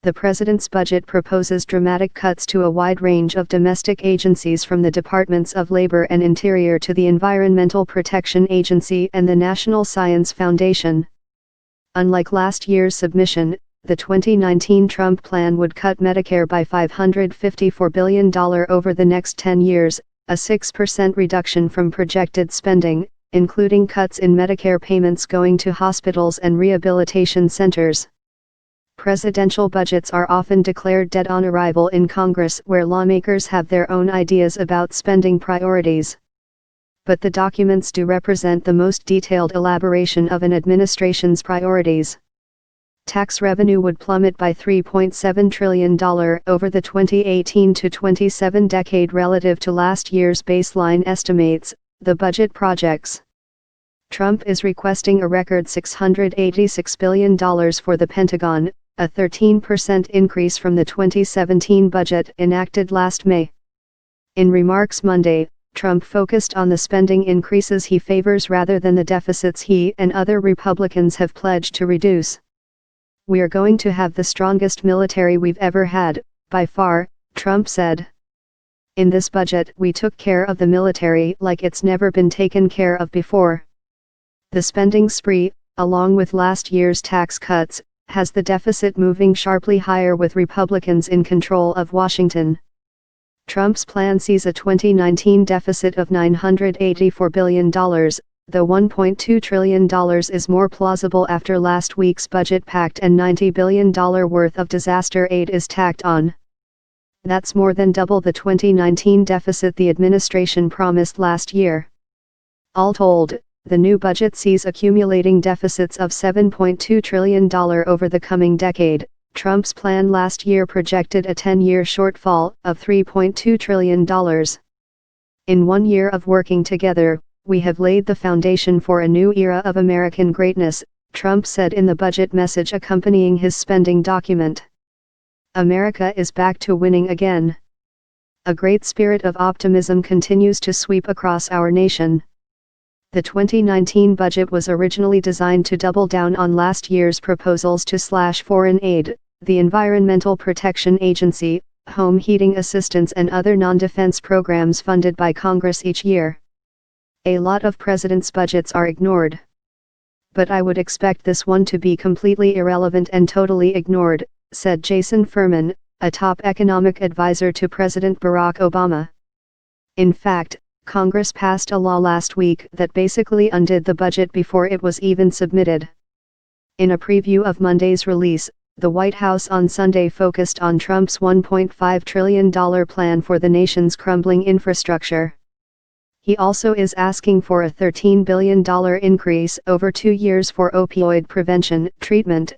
The president's budget proposes dramatic cuts to a wide range of domestic agencies, from the Departments of Labor and Interior to the Environmental Protection Agency and the National Science Foundation. Unlike last year's submission, the 2019 Trump plan would cut Medicare by $554 billion over the next 10 years, a 6% reduction from projected spending, including cuts in Medicare payments going to hospitals and rehabilitation centers. Presidential budgets are often declared dead on arrival in Congress, where lawmakers have their own ideas about spending priorities. But the documents do represent the most detailed elaboration of an administration's priorities. Tax revenue would plummet by $3.7 trillion over the 2018 to 27 decade relative to last year's baseline estimates, the budget projects. Trump is requesting a record $686 billion for the Pentagon, a 13% increase from the 2017 budget enacted last May. In remarks Monday, Trump focused on the spending increases he favors rather than the deficits he and other Republicans have pledged to reduce. "We're going to have the strongest military we've ever had, by far," Trump said. "In this budget we took care of the military like it's never been taken care of before." The spending spree, along with last year's tax cuts, has the deficit moving sharply higher with Republicans in control of Washington. Trump's plan sees a 2019 deficit of $984 billion, though $1.2 trillion is more plausible after last week's budget pact and $90 billion worth of disaster aid is tacked on. That's more than double the 2019 deficit the administration promised last year. All told, the new budget sees accumulating deficits of $7.2 trillion over the coming decade. Trump's plan last year projected a 10-year shortfall of $3.2 trillion. "In 1 year of working together, we have laid the foundation for a new era of American greatness," Trump said in the budget message accompanying his spending document. "America is back to winning again. A great spirit of optimism continues to sweep across our nation." The 2019 budget was originally designed to double down on last year's proposals to slash foreign aid, the Environmental Protection Agency, home heating assistance and other non-defense programs funded by Congress each year. "A lot of presidents' budgets are ignored. But I would expect this one to be completely irrelevant and totally ignored," said Jason Furman, a top economic advisor to President Barack Obama. In fact, Congress passed a law last week that basically undid the budget before it was even submitted. In a preview of Monday's release, the White House on Sunday focused on Trump's $1.5 trillion plan for the nation's crumbling infrastructure. He also is asking for a $13 billion increase over 2 years for opioid prevention, treatment,